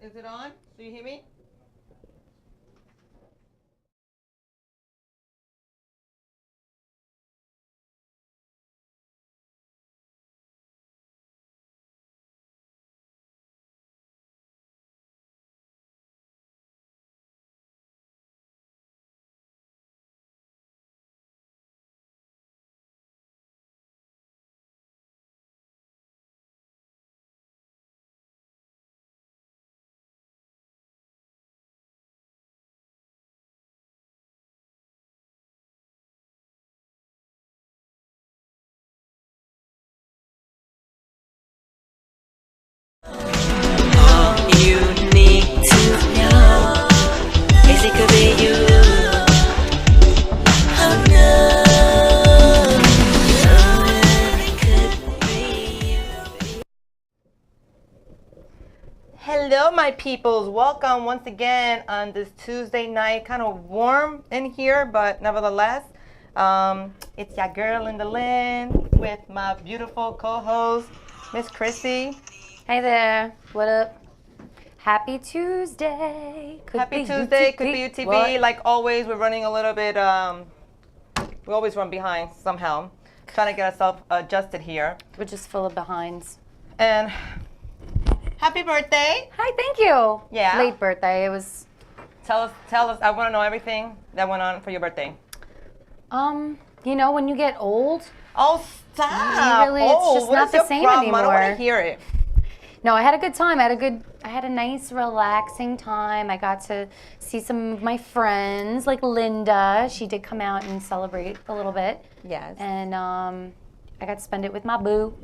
Is it on? Do you hear me? You need to know is it could be you. Oh no, it could be you. Hello, my peoples. Welcome once again on this Tuesday night. Kind of warm in here, but nevertheless, it's your girl in the land with my beautiful co-host, Miss Chrissy. Hey there, what up? Happy Tuesday. Happy Tuesday, could be UTV. What? Like always, we're running a little bit. We always run behind somehow, trying to get ourselves adjusted here. We're just full of behinds. And happy birthday! Hi, thank you. Yeah. Late birthday. It was, Tell us. I want to know everything that went on for your birthday. when you get old. Oh, stop! Really, it's just what not is the your same problem? I don't want anymore. to hear it. No, I had a good time. I had a nice, relaxing time. I got to see some of my friends, like Linda. She did come out and celebrate a little bit. Yes. And I got to spend it with my boo.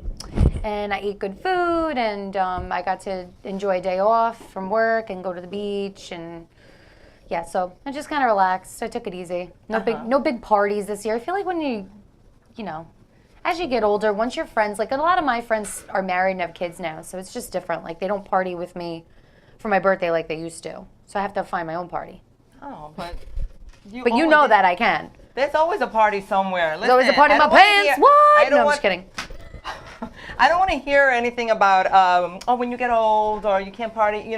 And I ate good food, and I got to enjoy a day off from work and go to the beach, and yeah, so I just kind of relaxed. I took it easy. No big parties this year. I feel like when as you get older, once your friends, like a lot of my friends are married and have kids now, so it's just different. Like they don't party with me for my birthday like they used to. So I have to find my own party. Oh, but But you know that I can. there's always a party somewhere. There's always a Listen, party in I my don't wanna pants. hear- What? I don't No, I'm want- just kidding. I don't want to hear anything about when you get old or you can't party.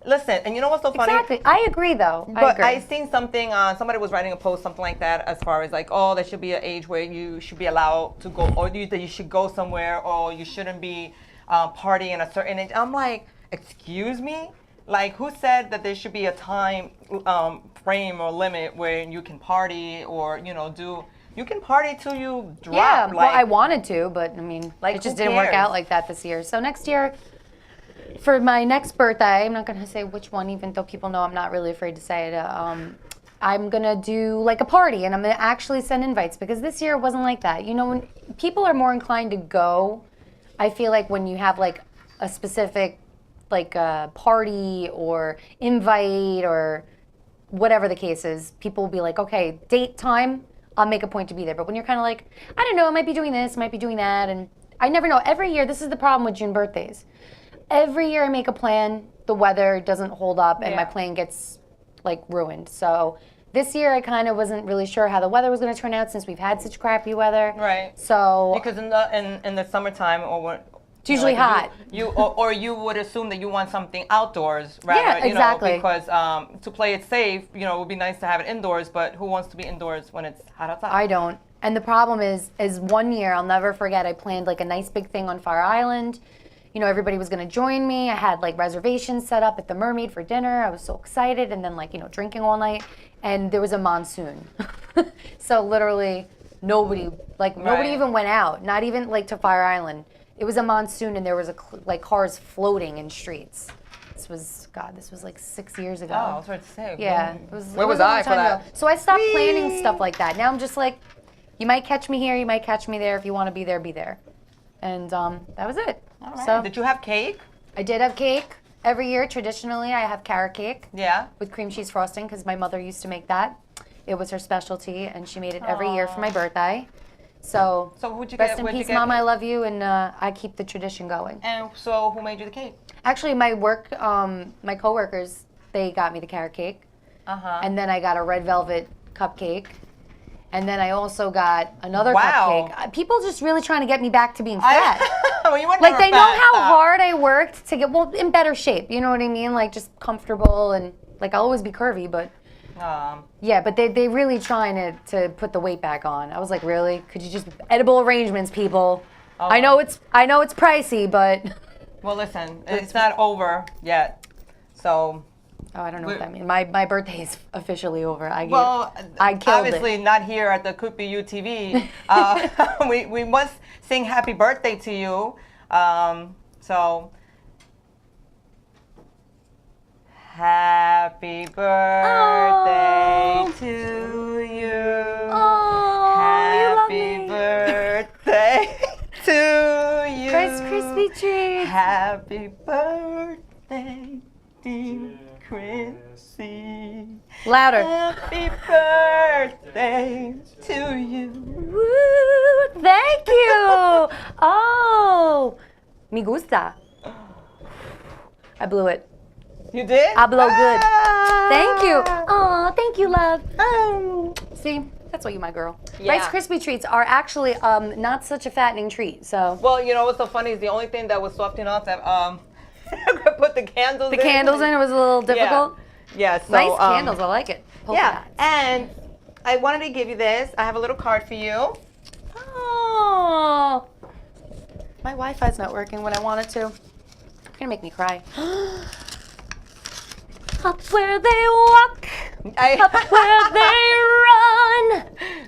Listen, and you know what's so funny? Exactly. I agree, though. But I I agree. seen something. Somebody was writing a post, something like that, as far as like, oh, there should be an age where you should be allowed to go, or that you should go somewhere, or you shouldn't be partying at a certain age. I'm like, excuse me, like who said that there should be a time frame or limit where you can party or do? You can party till you drop. Yeah, like, well, I wanted to, but I mean, Like, it just who didn't work cares? out like that this year. So next year, for my next birthday, I'm not going to say which one, even though people know I'm not really afraid to say it. I'm going to do like a party, and I'm going to actually send invites, because this year it wasn't like that. When people are more inclined to go, I feel like when you have like a specific like party or invite or whatever the case is, people will be like, okay, date, time, I'll make a point to be there. But when you're kind of like, I don't know, I might be doing this, might be doing that, and I never know. Every year, this is the problem with June birthdays. Every year I make a plan, the weather doesn't hold up, and my Yeah. plan gets like ruined. So this year I kind of wasn't really sure how the weather was going to turn out, since we've had such crappy weather. Right. So Because in the summertime or when it's usually hot. or you would assume that you want something outdoors rather. Yeah, exactly. Because to play it safe, it would be nice to have it indoors. But who wants to be indoors when it's hot outside? I don't. And the problem is one year, I'll never forget, I planned like a nice big thing on Fire Island. Everybody was going to join me. I had like reservations set up at the Mermaid for dinner. I was so excited. And then drinking all night. And there was a monsoon. So literally nobody even went out, not even like to Fire Island. It was a monsoon, and there was cars floating in streets. This was like 6 years ago. Oh, I was about to say. Yeah, Where was a long I for time that? ago. So I stopped planning stuff like that. Now I'm just like, you might catch me here, you might catch me there. If you want to be there, be there. And that was it. All right. So Did you have cake? I did have cake. Every year, traditionally, I have carrot cake Yeah. with cream cheese frosting, because my mother used to make that. It was her specialty, and she made it every year for my birthday. So what'd you rest get? in What'd you peace, get? Mom, I love you, and I keep the tradition going. And so who made you the cake? Actually, my work, my coworkers, they got me the carrot cake. And then I got a red velvet cupcake. And then I also got another Wow. cupcake. People just really trying to get me back to being fat. Well, you were Like, never they know fat, how stop. hard I worked to get, well, in better shape. You know what I mean? Like, just comfortable and, like, I'll always be curvy, but, yeah, but they really trying to put the weight back on. I was like, really? Could you just, edible arrangements, people. I know it's pricey, but. Well, listen, it's not over yet. So, Oh, I don't know what that means. My birthday is officially over. I killed obviously it. not here at the Could Be You TV. We must sing happy birthday to you. So, happy birthday to you. Oh, you love Happy me. birthday to you. Rice Krispie treats. Happy birthday, dear Chrissy. Louder. Happy birthday to you. Woo, thank you. Oh, me gusta. I blew it. You did? I blow good. Ah. Thank you. Oh, thank you, love. See, that's why you my girl. Yeah. Rice Krispie treats are actually not such a fattening treat. So Well, you know what's so funny is the only thing that was soft enough that put the candles the candles in it was a little difficult. Yeah, so Nice candles. I like it. Polka Yeah, dots. and I wanted to give you this. I have a little card for you. Oh, my Wi-Fi's not working when I want it to. You're gonna make me cry. Up where they walk, up where they run.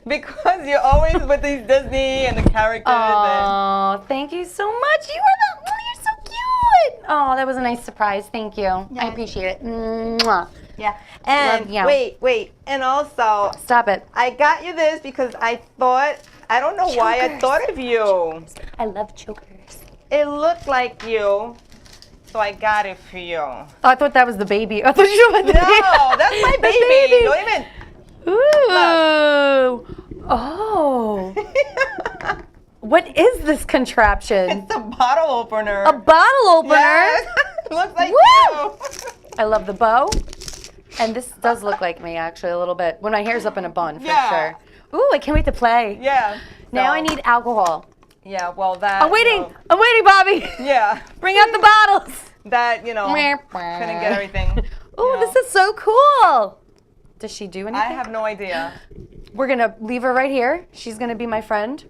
Because you're always with these Disney and the characters. And Oh, thank you so much. You're so cute. Oh, that was a nice surprise. Thank you. I appreciate it. Mwah. yeah, and Love you. wait, and also Stop it. I got you this because I thought, I don't know why I Chokers. thought of you. I love chokers. It looked like you, so I got it for you. Oh, I thought that was the baby. I thought you were the No, that's my The baby. Don't even. Ooh. Oh. What is this contraption? It's a bottle opener. A bottle opener? Yes. Looks like Woo! you. I love the bow. And this does look like me, actually, a little bit. When my hair's up in a bun, for Yeah. sure. Ooh, I can't wait to play. Yeah. Now So, I need alcohol. Yeah, well, that. I'm waiting, Bobby. Yeah. Bring out the bottles. That, couldn't get everything. Ooh, this is so cool. Does she do anything? I have no idea. We're gonna leave her right here. She's gonna be my friend.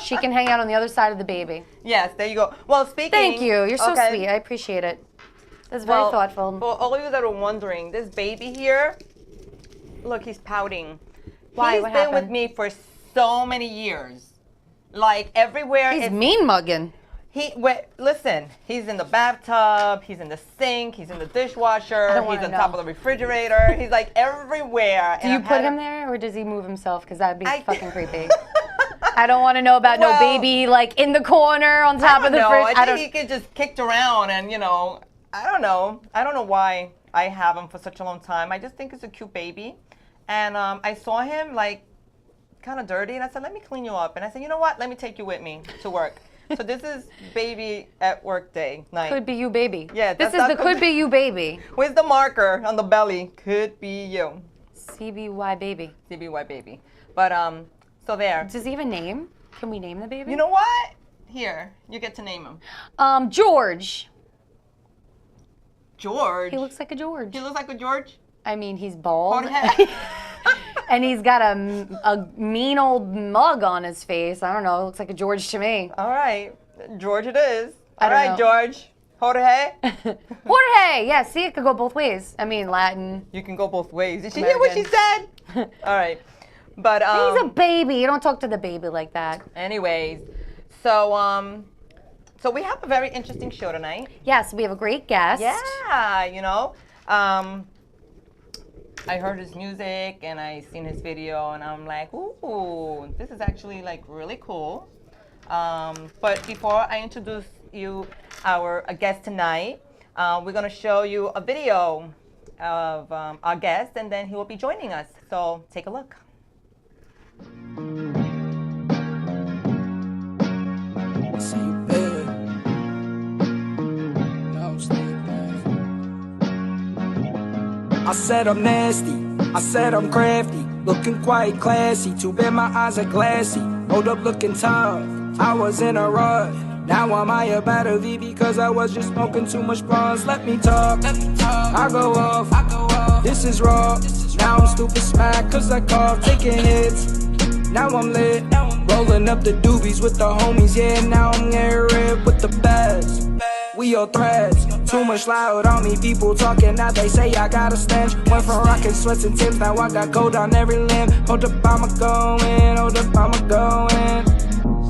She can hang out on the other side of the baby. Yes, there you go. Well, speaking. Thank you. You're so okay, sweet. I appreciate it. That's very well, thoughtful. For all of you that are wondering, this baby here, look, he's pouting. Why? He's What been with happened? me for so many years. Like everywhere. He's it's- mean mugging. Listen, he's in the bathtub, he's in the sink, he's in the dishwasher, don't he's wanna on top know. of the refrigerator. He's like everywhere. Do you put him there, or does he move himself? Because that'd be I- fucking creepy. I don't want to know about no Well, baby like in the corner on top of the fridge. I think he get just kicked around, and I don't know. I don't know why I have him for such a long time. I just think it's a cute baby, and I saw him like kind of dirty, and I said, "Let me clean you up." And I said, "You know what? Let me take you with me to work." So this is baby at work day night. Could be you, baby. Yeah, This that's is not the good. could be you, baby. Where's the marker on the belly? Could be you, CBY baby. CBY baby. But so there. Does he have a name? Can we name the baby? You know what? Here, you get to name him. George. George. He looks like a George. He looks like a George. I mean, he's bald. Jorge. And he's got a mean old mug on his face. I don't know. It looks like a George to me. All right, George it is. I All don't right, know. George. Jorge. Jorge. Yeah, see, it could go both ways. I mean, Latin. You can go both ways. Did you hear what she American. said? All right. But He's a baby. You don't talk to the baby like that. anyways, so so we have a very interesting show tonight. Yes, we have a great guest. Yeah, I heard his music and I seen his video and I'm like, ooh, this is actually like really cool. But before I introduce you our guest tonight, we're gonna show you a video of our guest and then he will be joining us. So take a look. I said I'm nasty, I said I'm crafty, looking quite classy. Too bad my eyes are glassy, hold up looking tough. I was in a rut. Now I'm higher by the V because I was just smoking too much blunts. Let me talk. I go off. This is raw. Now I'm stupid smack cause I cough. Taking hits. Now I'm lit. Rolling up the doobies with the homies. Yeah, now I'm getting rid with the best. We all threads. Too much loud on me. People talking now they say I got a stench. Went from rockin' sweats and Timbs. Now I got gold on every limb. Hold up, I'ma go in. Hold up, I'ma go in.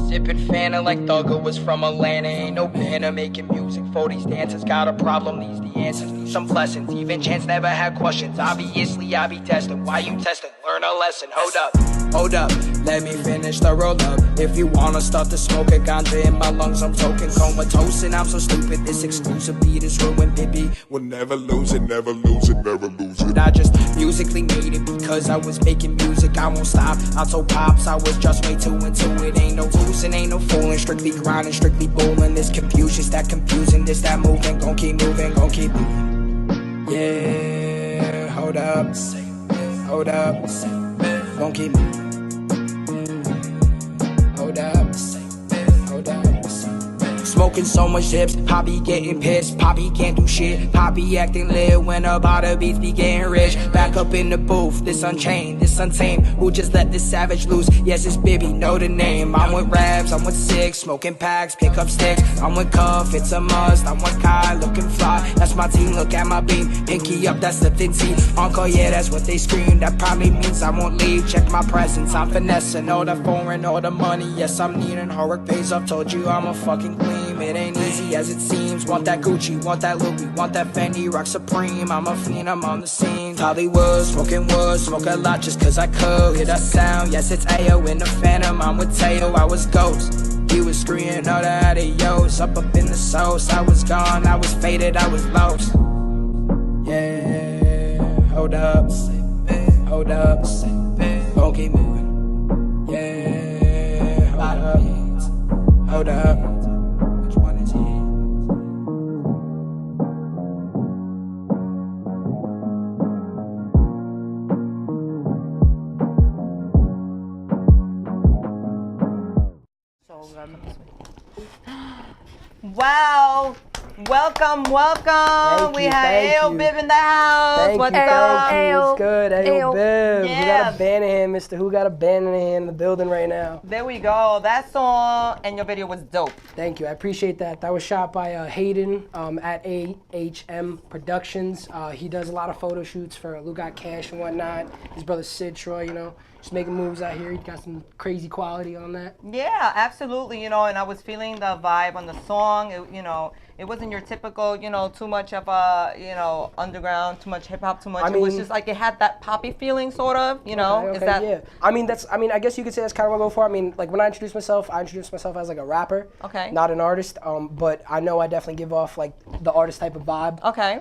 Sippin' Fanta like Thugger was from Atlanta. Ain't no banner making music for these dancers. Got a problem, needs the answers, need some lessons. Even Chance never had questions. Obviously, I be testing. Why you testing? Learn a lesson. Hold up, let me finish the roll up. If you wanna start to smoke a ganja in my lungs, I'm token comatose and I'm so stupid. This exclusive beat is ruined, baby. We'll never lose it, never lose it, never lose it. I just musically made it because I was making music. I won't stop. I told Pops I was just way too into it. Ain't no losing, ain't no fooling. Strictly grinding, strictly bowling. This confusion's that confusing. This that moving, gon' keep moving, gon' keep moving. Yeah, hold up, gon' keep moving. Hold up. Smoking so much zips, Poppy getting pissed. Poppy can't do shit. Poppy acting lit when about the beats be getting rich. Back up in the booth, this unchained, this untamed. Who just let this savage loose? Yes, it's Bibby, know the name. I'm with Rabs, I'm with Six, smoking packs, pick up sticks. I'm with Cuff, it's a must. I'm with Kai, looking fly. That's my team, look at my beam. Pinky up, that's the Vinci. Uncle, yeah, that's what they scream. That probably means I won't leave. Check my presence, I'm finessing all the foreign, all the money. Yes, I'm needing horror pays up. Told you I'm a fucking queen. It ain't easy as it seems. Want that Gucci, want that Louis, want that Fendi, rock Supreme. I'm a fiend, I'm on the scene. Hollywood, smoke a lot just cause I could. Hear that sound, yes it's Ayo in the Phantom. I'm with Teo, I was Ghost. He was screaming all the adios. Up in the sauce, I was gone, I was faded, I was lost. Yeah, hold up, gon' keep moving. Yeah, hold up. Wow. Welcome. Thank We you, have thank Ayo you. Bib in the house. Thank What's you, up? thank you. It's good. Ayo Bib. We Yeah. got a band in here, Mr. Who got a band in here in the building right now. There we go. That song and your video was dope. Thank you. I appreciate that. That was shot by Hayden at AHM Productions. He does a lot of photo shoots for Lou Got Cash and whatnot. His brother Sid Troy, you know, just making moves out here. He got some crazy quality on that. Yeah, absolutely. You know, and I was feeling the vibe on the song. It wasn't your typical, too much of a, underground, too much hip hop, too much. It was just like it had that poppy feeling, sort of. Okay, Is that? yeah. I guess you could say that's kind of what I go for. I mean, like when I introduce myself as like a rapper. Okay. Not an artist. But I know I definitely give off like the artist type of vibe. Okay.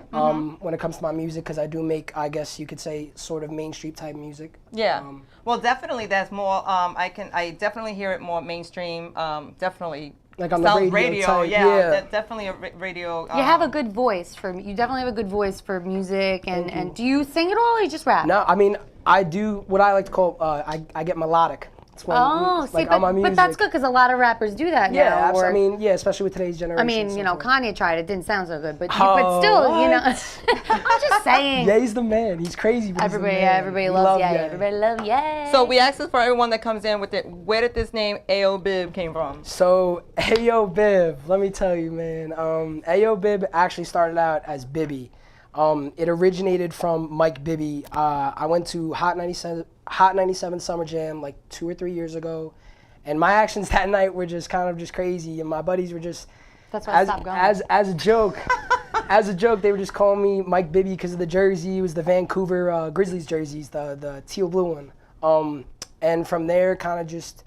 When it comes to my music, because I do make, I guess you could say, sort of mainstream type music. Yeah. Well, definitely that's more. I definitely hear it more mainstream. Definitely. Like on the Sounds radio type, yeah. yeah. Definitely a radio. You have a good voice you definitely have a good voice for music, and do you sing at all or you just rap? No, I mean, I do what I like to call, I get melodic. It's when, like, on my music. but that's good because a lot of rappers do that Yeah, now. I mean, yeah, especially with today's generation. I mean, and so forth. Kanye tried it, didn't sound so good, but Oh, still, what? I'm just saying. Yeah, he's the man. He's crazy. But Everybody we loves love Ye. Ye. Everybody loves Ye. So we asked this for everyone that comes in with it. Where did this name Ayo Bib came from? So, Ayo Bib, let me tell you, man. Ayo Bib actually started out as Bibby. It originated from Mike Bibby. I went to Hot 97 Summer Jam like 2 or 3 years ago, and my actions that night were just kind of just crazy, and my buddies were just That's why I stopped going. as a joke. As a joke, they were just calling me Mike Bibby because of the jersey. It was the Vancouver Grizzlies jerseys, the teal blue one. And from there, kind of just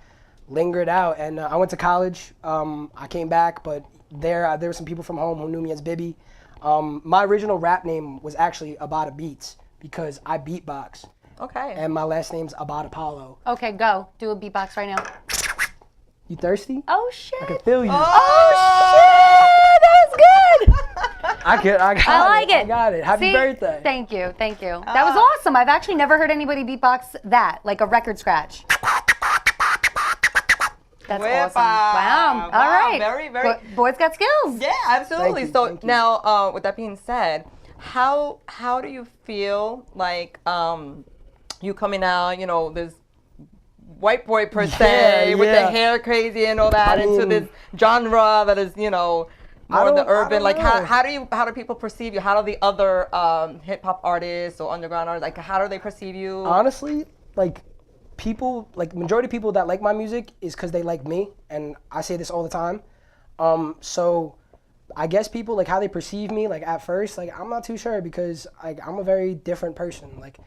lingered out. And I went to college. I came back, but there were some people from home who knew me as Bibby. My original rap name was actually Abada Beats because I beatbox. Okay. And my last name's Abada Apollo. Okay, go. Do a beatbox right now. You thirsty? Oh, shit. I can feel you. Oh, shit. That was good. I got it. Happy See? birthday. Thank you. That was awesome. I've actually never heard anybody beatbox that, like a record scratch. That's Whip awesome. Wow. All Wow, right. very, very- Boys got skills. Yeah, absolutely. you, So thank you. now, with that being said, how do you feel like you coming out? You know, this white boy per se with the yeah. hair crazy and all that I into mean- this genre that is, more of the don't- I urban. don't Like, know. how do people perceive you? How do the other hip hop artists or underground artists, like, how do they perceive you? Honestly, like people, like majority of people that like my music is because they like me, and I say this all the time. So I guess people like how they perceive me, like at first, like I'm not too sure because like I'm a very different person. Like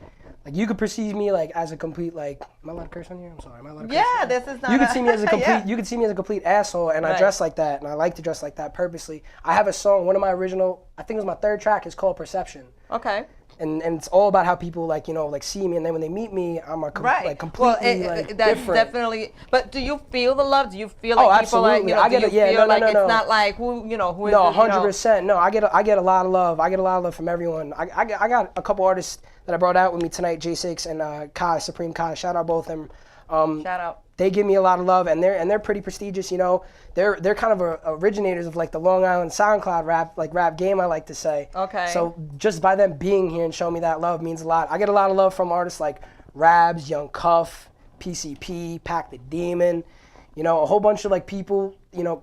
you could perceive me like as a complete like. Am I allowed to curse on here? I'm sorry. Am I allowed to curse? Yeah, this is not. You could see me as a complete. Yeah. You could see me as a complete asshole, and I Right. dress like that, and I like to dress like that purposely. I have a song. One of my original, I think it was my third track, is called Perception. Okay. And it's all about how people like like see me, and then when they meet me, I'm Right. like completely well, like that's different. definitely. But do you feel the love? Do you feel like Oh, people like absolutely. I do get you it. Yeah, feel no, like no, it's no. not like who who is No, this, 100%. No, I get a lot of love. I get a lot of love from everyone. I got a couple artists that I brought out with me tonight, J6 and Kai, Supreme Kai. Shout out both of them. Shout out. They give me a lot of love, and they're pretty prestigious. They're kind of originators of like the Long Island SoundCloud rap game, I like to say. Okay. So just by them being here and showing me that love means a lot. I get a lot of love from artists like Rabs, Young Cuff, PCP, Pack the Demon. A whole bunch of like people.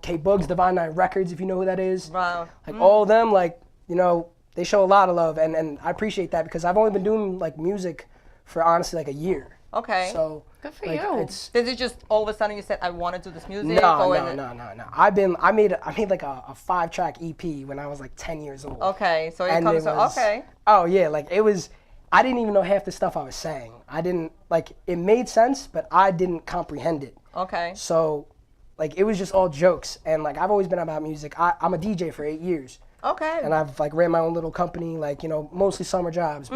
K Bugs, Divine Nine Records, if you know who that is. Wow. Like all of them, like they show a lot of love, and I appreciate that because I've only been doing like music for honestly like a year. Okay. So Good for like, you. It's Did it just all of a sudden you said I want to do this music? no. or is it- I made like a 5-track EP when I was like 10 years old. Okay, so it And comes it was, okay. Oh yeah, like it was. I didn't even know half the stuff I was saying. I didn't like it made sense, but I didn't comprehend it. Okay. So, like it was just all jokes, and like I've always been about music. I'm a DJ for 8 years. Okay. And I've like ran my own little company, like mostly summer jobs,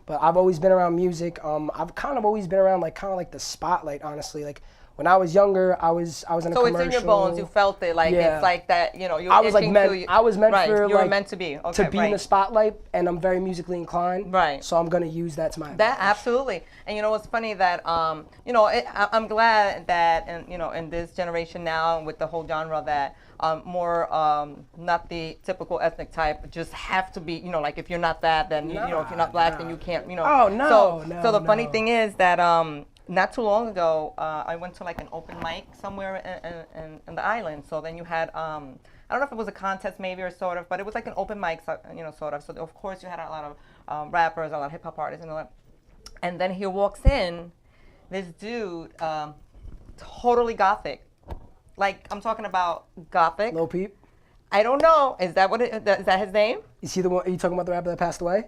but I've always been around music. I've kind of always been around like the spotlight, honestly. Like when I was younger, I was in a So commercial. it's in your bones. You felt it. Like Yeah. it's like that. You're I was like itching meant. to- I was meant right. for You were like meant to be. Okay. to be right. in the spotlight, and I'm very musically inclined. Right. So I'm gonna use that to my That advantage. absolutely, and it's funny that I'm glad that in this generation now with the whole genre that more not the typical ethnic type just have to be like if you're not that then if you're not black then you can't Oh, no, so the funny no. thing is that not too long ago I went to like an open mic somewhere in the island. So then you had I don't know if it was a contest maybe or sort of, but it was like an open mic sort of. So of course you had a lot of rappers, a lot of hip hop artists and all that. And then here walks in this dude, totally gothic. Like I'm talking about gothic. Lil Peep. I don't know. Is that is that his name? Is he the one? Are you talking about the rapper that passed away?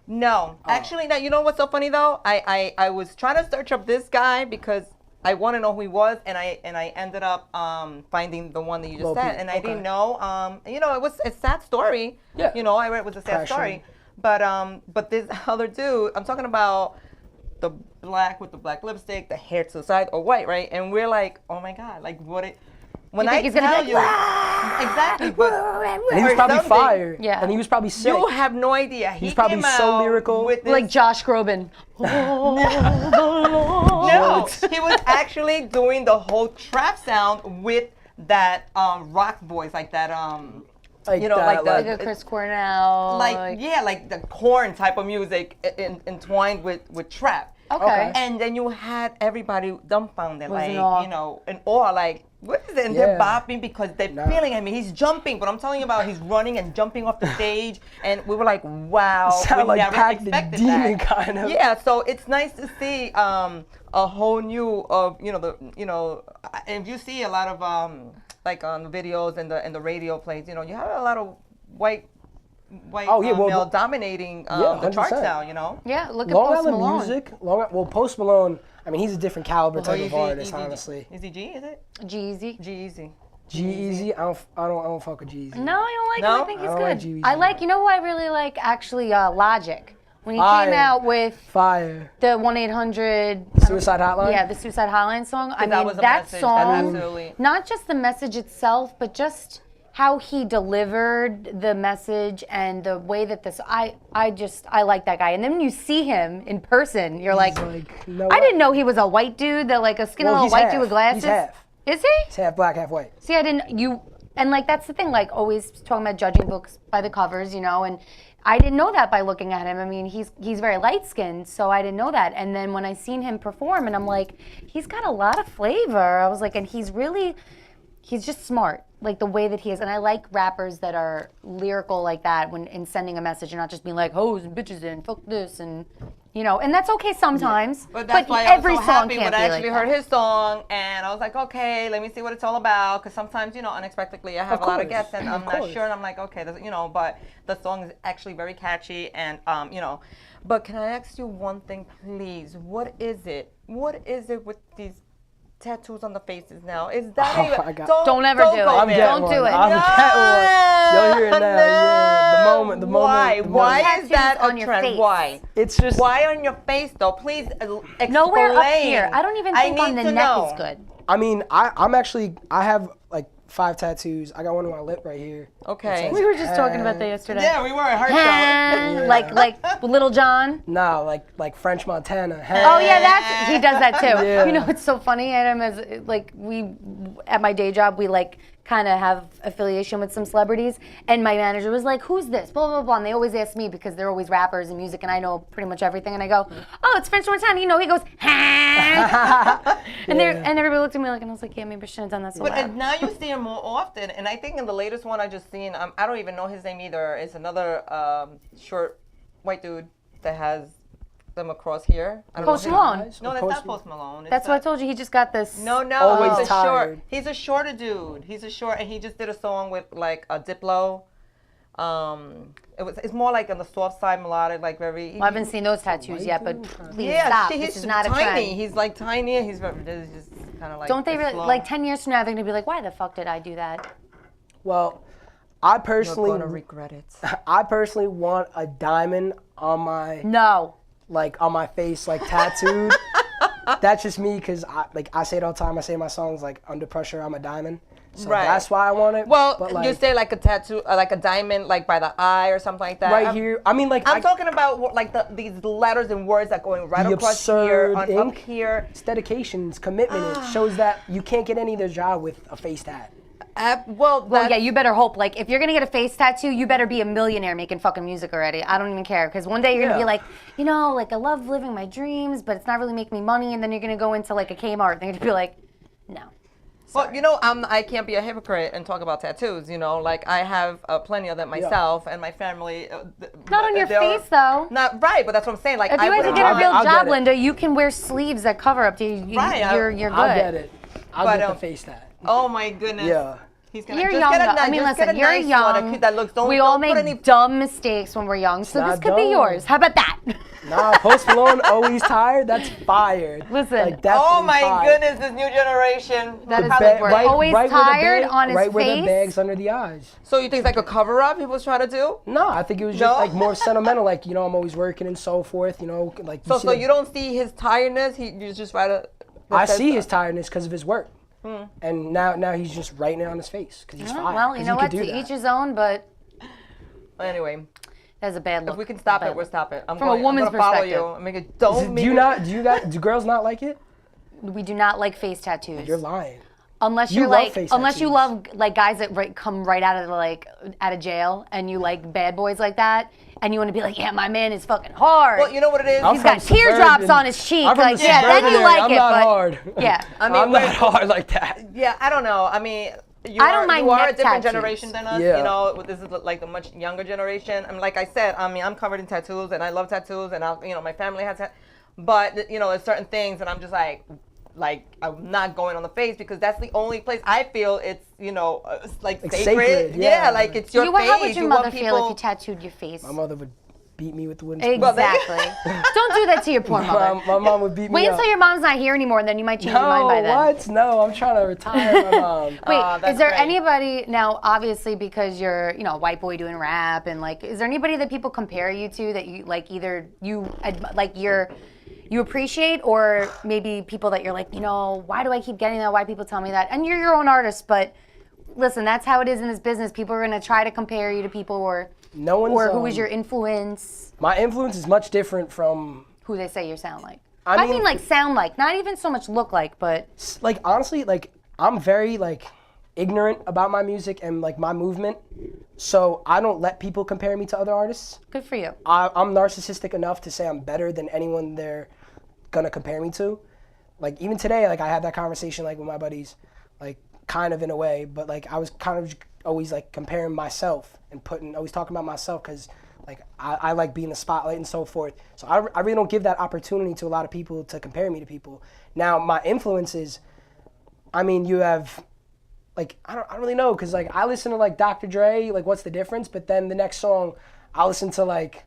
No. Actually, no. You know what's so funny though? I was trying to search up this guy because I want to know who he was, and I ended up finding the one that you just Lil said, Peep, and I okay. didn't know. It was a sad story. Yeah. I read it was a sad Passion. story, but this other dude, I'm talking about the black with the black lipstick, the hair to the side, or white, right? And we're like, oh my god, like what it. When You think I he's gonna tell be you, like, exactly, but And he was or probably something. fire. Yeah. And he was probably sick. you have no idea. He He's probably came so out lyrical. with this, Like Josh Groban. No, he was actually doing the whole trap sound with that rock voice, like that Like like that, the Like a Chris Cornell. like the corn type of music entwined with trap. Okay. And then you had everybody dumbfounded, Was like in awe. in awe, like what is it? And they're Yeah. bopping because they're feeling. I mean, he's jumping, but I'm telling you about he's running and jumping off the stage, and we were like, wow, Sound we like never Pac the expected Demon that. kind of. Yeah, so it's nice to see a whole new of if you see a lot of like on the videos and the radio plays, you have a lot of white Oh, yeah, well, male well, dominating yeah, the charts 100%. now. Yeah, look at Long Post Island Malone. music. Post Malone. I mean, he's a different caliber type of artist, honestly. Is he G? Is it Jeezy. G-Eazy? G-Eazy. I don't fuck with G-Eazy. No, I don't like No? him. I think he's I don't good. like Jeezy. I like, you know who I really like? Actually, Logic. When he Fire. came out with Fire. the 1-800 Suicide Hotline. Yeah, the Suicide Hotline song. I that mean, was a that message, song, absolutely. not just the message itself, but just how he delivered the message and the way that I like that guy. And then when you see him in person, you're like, Like, no I way. didn't know he was a white dude, that like a skinny little he's white half. dude with glasses. He's half. Is he? He's half black, half white. See, I didn't, and like that's the thing, like always talking about judging books by the covers, you know, and I didn't know that by looking at him. I mean, he's very light-skinned, so I didn't know that. And then when I seen him perform, and I'm like, he's got a lot of flavor. I was like, and he's just smart, like the way that he is. And I like rappers that are lyrical like that when in sending a message and not just being like hoes and bitches and fuck this and, you know, and that's okay sometimes. But that's why every I was so song happy can't when I be actually like heard that. his song, and I was like, okay, let me see what it's all about. Because sometimes, you know, unexpectedly, I have a lot of course, guests, and I'm of not course. sure, and I'm like, okay, you know, but the song is actually very catchy, and you know. But can I ask you one thing, please? What is it? What is it with these tattoos on the faces now? Is that Oh even? my God. Don't ever do go it. I'm there. getting Don't do one. it. I'm getting one. You'll hear it now. Yeah, the moment. Why? Why is Tattoos that on a your trend? face. Why? It's just. Why on your face though? Please explain. Nowhere up here. I don't even think on need the to neck know. is good. I mean, I have like 5 tattoos. I got one on my lip right here. Okay. We were just talking about that yesterday. Yeah, we were at Heart Show. Like Little John. No, like French Montana. Oh yeah, he does that too. Yeah. You know, it's so funny, Adam. Is like we at my day job, we like kind of have affiliation with some celebrities, and my manager was like, "Who's this?" Blah blah blah. And they always ask me because they're always rappers and music, and I know pretty much everything. And I go, "Oh, it's French Montana." You know, he goes, "Ha!" and everybody looked at me like, and I was like, "Yeah, maybe I shouldn't have done that so But loud." now you see him more often, and I think in the latest one I just seen, I don't even know his name either. It's another short white dude that has them across here. I don't know Post his- Malone. No, that's not Post Malone. It's That's what I not- told you. He just got this. No, Always he's a short. tired. He's a shorter dude. He's a short, and he just did a song with like a Diplo. It's more like on the soft side melodic, like very. Well, I haven't seen those tattoos yet, but please Yeah, stop. he's This is not a tiny. trend. He's like tiny. He's just kind of like. Don't they it's really slow. like 10 years from now? They're gonna be like, "Why the fuck did I do that?" Well, I You're personally, gonna regret it. I personally want a diamond on my No. on my face, like tattooed. That's just me, cause I say it all the time. I say in my songs like under pressure, I'm a diamond. So Right. that's why I want it. Well, but, you say like a tattoo, like a diamond, like by the eye or something like that. right here. I mean, like I'm talking about like these letters and words that going right The across here, absurd up ink. here. It's dedication, it's commitment. It shows that you can't get any other job with a face tat. Well, Well, yeah, you better hope. Like, if you're gonna get a face tattoo, you better be a millionaire making fucking music already. I don't even care, because one day you're gonna Yeah. be like, you know, like I love living my dreams, but it's not really making me money. And then you're gonna go into like a Kmart, and they're gonna be like, no. Well, you know, I can't be a hypocrite and talk about tattoos. You know, like I have plenty of them myself and my family. Not on your they're- face though. Not right, but that's what I'm saying. Like If you I had to would- get a real I'll get job, it. Linda, you can wear sleeves that cover up to you. Right, You're good. I'll get it. I'll But, get the face tat. Oh my goodness. Yeah. He's gonna You're just young. get a though. nice, I mean, just get listen, a you're nice young. one that looks. Don't, we don't all put make any. dumb mistakes when we're young, so this not could be dumb. yours. How about that? Nah, Post Malone always tired. That's fire. Listen. Like, definitely Oh my fire. goodness, this new generation. That The is ba- like we're always where the tired bag- on his right where the face. bags under the eyes. So you think it's like a cover up people was trying to do? No, I think it was just No? like more sentimental. Like, you know, I'm always working and so forth. You know, like So see the- you don't see his tiredness. You just try to. I see his tiredness because of his work. And now he's just writing it on his face because he's fire. Well, you 'cause know he what? could To do that. each his own, but Anyway, that's a bad look. if we can stop Bad it, we'll look. stop it. I'm From a going, woman's I'm gonna follow perspective. you. I mean, don't make Do you it- not? Do girls not like it? We do not like face tattoos. You're lying. Unless You you're love like, face unless you tattoos. love like guys that come right out of out of jail, and you like bad boys like that, and you want to be like, yeah, my man is fucking hard. Well, you know what it is. I'm He's got from teardrops suburban- on his cheek. I'm from Like, the yeah, then suburban you area. like I'm it. not but hard. yeah, I mean, I'm not hard like that. Yeah, I don't know. I mean, you I don't are, mind you are a neck different tattoos. generation than us. Yeah. You know, this is like the much younger generation. I mean, like I said, I mean, I'm covered in tattoos, and I love tattoos, and my family has but you know, there's certain things, and I'm just like I'm not going on the face because that's the only place I feel it's it's like sacred. sacred, Yeah, yeah. like it's your you, face. how would your You mother want feel if people- you tattooed your face? My mother would beat me with the wooden spoon. Exactly. Don't do that to your poor mother. My mom would beat me Wait up. until your mom's not here anymore, and then you might change your mind by No, then. what? No, I'm trying to retire my mom. Wait, that's is there great. anybody now? Obviously, because you're, a white boy doing rap, and like, is there anybody that people compare you to that you like? Either you appreciate, or maybe people that you're like, why do I keep getting that? Why people tell me that? And you're your own artist, but listen, that's how it is in this business. People are gonna try to compare you to people, or No one's. or who is your influence? My influence is much different from. Who they say you sound like. I I mean- mean like sound like, not even so much look like, but Like honestly, like I'm very like ignorant about my music and like my movement, so I don't let people compare me to other artists. Good for you. I'm narcissistic enough to say I'm better than anyone they're gonna compare me to. Like even today, like I had that conversation like with my buddies, like kind of in a way, but like I was kind of always like comparing myself and always talking about myself because like I like being the spotlight and so forth. So I really don't give that opportunity to a lot of people to compare me to people. Now my influences, I mean, you have like I don't really know because like I listen to like Dr. Dre, like what's the difference? But then the next song, I listen to like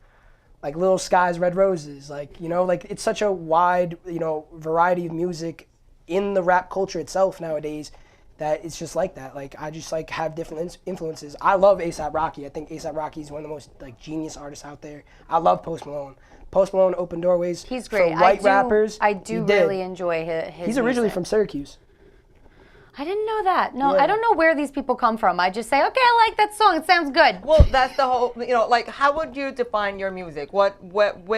Lil Sky's Red Roses, like, you know, like it's such a wide, you know, variety of music in the rap culture itself nowadays that it's just like that. Like I just like have different influences. I love A$AP Rocky. I think A$AP Rocky is one of the most like genius artists out there. I love Post Malone. Post Malone opened doorways He's great. for white rappers. I do He did. really enjoy his He's originally music. from Syracuse. I didn't know that. No, Yeah. I don't know where these people come from. I just say, okay, I like that song. It sounds good. Well, that's the whole, you know, like, how would you define your music? Where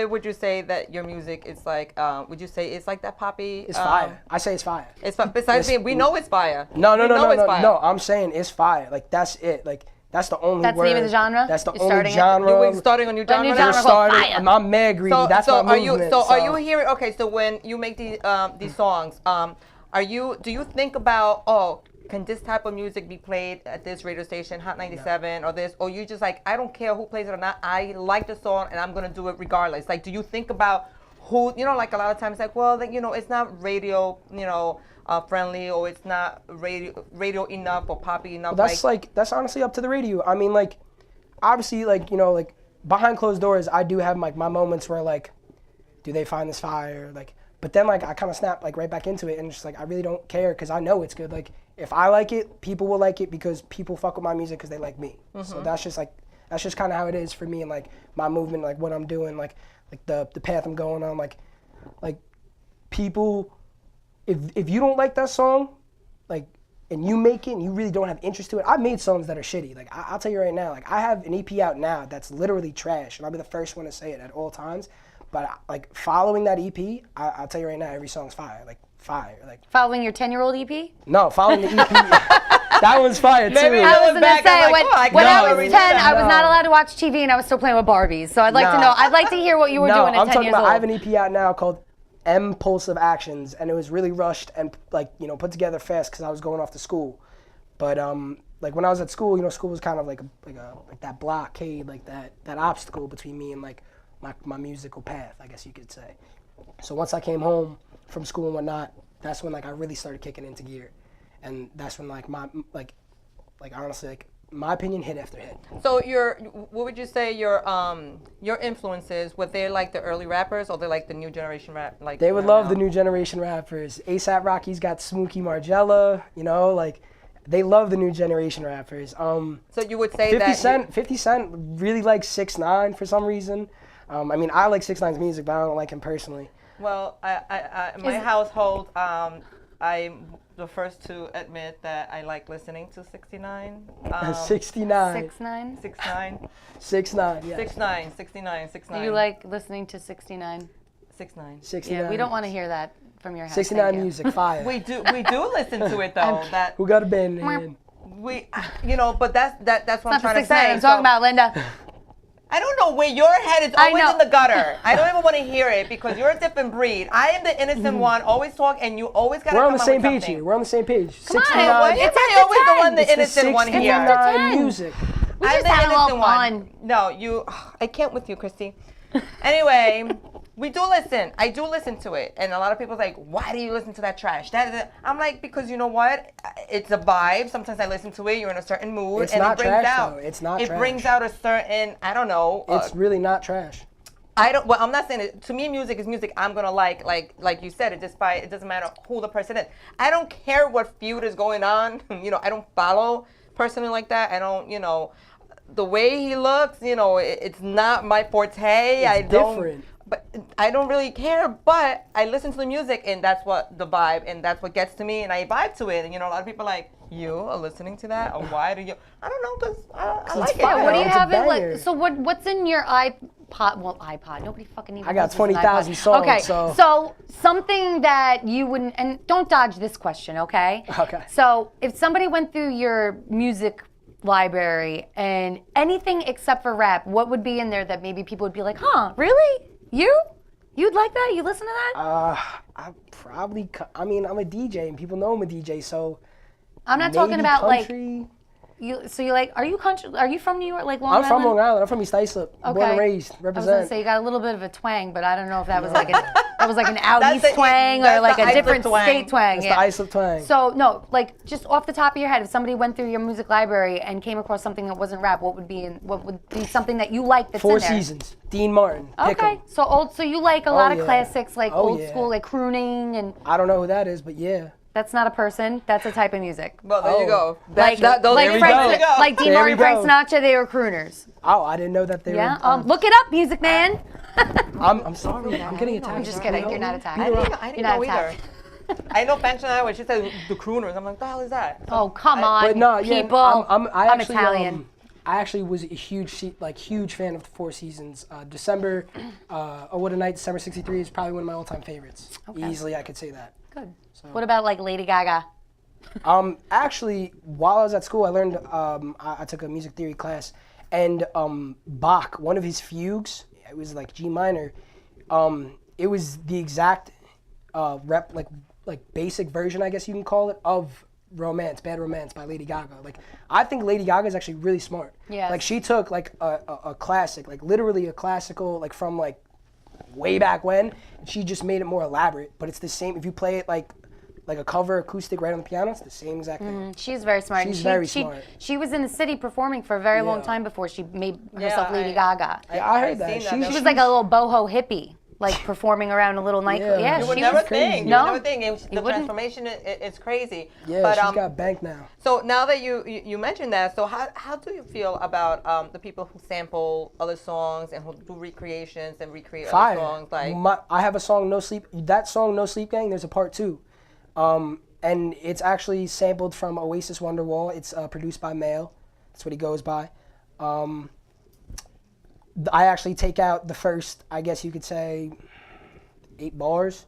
would you say that your music is like, would you say it's like that poppy? It's fire. I say it's fire. It's besides being, we know it's fire. No, We know it's fire. I'm saying it's fire. Like that's it. Like that's the only That's the word. name of the genre? That's the You're only starting it? genre. You're starting a new A genre. new now? genre. We're called starting. fire. I'm mad greedy. That's my movement. Are you hearing? Okay, so when you make these songs, do you think about, oh, can this type of music be played at this radio station, Hot 97, or this, or you just like, I don't care who plays it or not. I like the song and I'm gonna do it regardless. Like, do you think about who, you know, like a lot of times, like, well, like, you know, it's not radio, you know, friendly, or it's not radio enough or poppy enough. That's honestly up to the radio. I mean, like, obviously, like, you know, like behind closed doors, I do have like my moments where like, do they find this fire? Like, but then like I kind of snap like right back into it and just like I really don't care because I know it's good. Like if I like it, people will like it because people fuck with my music because they like me. So that's just kind of how it is for me and like my movement, like what I'm doing, like the path I'm going on, like people. If you don't like that song, like, and you make it and you really don't have interest to it, I've made songs that are shitty. Like, I'll tell you right now, like, I have an EP out now that's literally trash, and I'll be the first one to say it at all times. But, like, following that EP, I'll tell you right now, every song's fire. Like, fire. Like, Following your 10-year-old EP? no, following the EP, that one's fire, too. Maybe I was look gonna back, say, I'm like, when oh, I no, was we 10, did that. I was not allowed to watch TV and I was still playing with Barbies. So I'd like to Nah. know, I'd like to hear what you were No, doing at I'm 10 talking years about, old. I have an EP out now called Impulsive Actions, and it was really rushed and, like, you know, put together fast because I was going off to school. But, like, when I was at school, you know, school was kind of like that blockade, like that obstacle between me and, like, my musical path, I guess you could say. So once I came home from school and whatnot, that's when, like, I really started kicking into gear. And that's when, like, honestly, like, my opinion hit after hit. So what would you say your influences? Were they like the early rappers, or they like the new generation rap? Like They would love the new generation rappers. A$AP Rocky's got Smokey Margella, you know, like, they love the new generation rappers. So you would say 50 that Cent, 50 Cent really likes 6ix9ine for some reason. I mean, I like 6ix9ine's music, but I don't like him personally. Well, in my household, I'm the first to admit that I like listening to 69. 69. 6ix9ine? 69. 6ix9ine, yeah. 69, 69, 69. You like listening to 69? 69. 69. Yeah, we don't want to hear that from your house. 69 Thank you. music, fire. We do listen to it though. That Who got a band name? we, you know, but that's what It's I'm not trying the to 6ix9ine say. I'm talking about, Linda. I don't know where your head is I always know. in the gutter. I don't even want to hear it because you're a different breed. I am the innocent one, always talk, and you always gotta We're on come the up same with page something. here. We're on the same page. Come on, 69. what? It's It's I after always the 10. one, the It's the innocent one here. 69 10. music. We I'm just the had a little innocent one. fun. No, you. I can't with you, Christy. Anyway, we do listen. I do listen to it, and a lot of people's like, "Why do you listen to that trash?" I'm like, because you know what? It's a vibe. Sometimes I listen to it. You're in a certain mood, It's and not it brings trash, out. though. It's not It trash. brings out a certain. I don't know. It's really not trash. I don't. Well, I'm not saying it. To me, music is music. I'm gonna like you said. It doesn't matter who the person is. I don't care what feud is going on. You know, I don't follow personally like that. I don't. You know, the way he looks. You know, it's not my forte. I don't. different. But I don't really care. But I listen to the music, and that's what the vibe, and that's what gets to me, and I vibe to it. And you know, a lot of people are like, you are listening to that, or why do you? I don't know, cause I like it. Yeah, what do you It's a have it banger. like? So what's in your iPod. Nobody fucking even I got uses an 20,000 iPod. songs, Okay, so something that you wouldn't, and don't dodge this question, okay? Okay. So if somebody went through your music library and anything except for rap, what would be in there that maybe people would be like, huh, really? You'd like that? You listen to that? I mean, I'm a DJ and people know I'm a DJ, so I'm not talking maybe about country. like, so you're like, are you country? Are you from New York, like Long I'm Island? from Long Island. I'm from East Islip. Born and raised. I was gonna Represent. say you got a little bit of a twang, but I don't know if that was like an out That's east the- twang or that's like the a different Islip twang. state twang. It's Yeah. the Islip twang. So no, like just off the top of your head, if somebody went through your music library and came across something that wasn't rap, what would be something that you like that's Four in there? Seasons. Dean Martin. Pick Okay, 'em. so you like a lot of yeah. classics, like Oh, old yeah. school, like crooning, and I don't know who that is, but yeah. that's not a person. That's a type of music. Well, there you go. Like, those like, there we Frank, go. like Dean There Martin, we Frank go. Sinatra, they were crooners. Oh, I didn't know that they Yeah. were. Look it up, Music Man. I'm sorry. I'm getting attacked. I'm just kidding. You're not attacked. I didn't You're not know either. attacked. I know Fanch and I when she said the crooners. I'm like, the hell is that? Oh, come on, But no, yeah, people. I'm actually, Italian. I actually was a huge fan of the Four Seasons. December, Oh What a Night, December '63 is probably one of my all-time favorites. Okay. Easily, I could say that. Good. What about like Lady Gaga? Actually, while I was at school, I learned, I took a music theory class, and Bach, one of his fugues, it was like G minor, it was the exact basic version, I guess you can call it, of Romance, Bad Romance by Lady Gaga. Like, I think Lady Gaga is actually really smart. Yes. Like, she took like a classic, like literally a classical, like from like way back when, and she just made it more elaborate. But it's the same, if you play it like a cover acoustic right on the piano, it's the same exact thing. She's very smart. She's And very smart. She was in the city performing for a very long Yeah. time before she made herself Yeah, Lady Gaga. Yeah, I heard I've that. seen that. She's- She was like a little boho hippie, like performing around a little nightclub. Yeah. Yeah, You You would she never was crazy. think. No. You would never think. The wouldn't. transformation, it's crazy. Yeah, but, she's got bank now. So now that you mentioned that, so how do you feel about the people who sample other songs and who do recreations and recreate Fire. other songs? Like, I have a song, No Sleep. That song, No Sleep Gang, there's a part 2. And it's actually sampled from Oasis Wonderwall. It's produced by Mail. That's what he goes by. I actually take out the first, I guess you could say, 8 bars.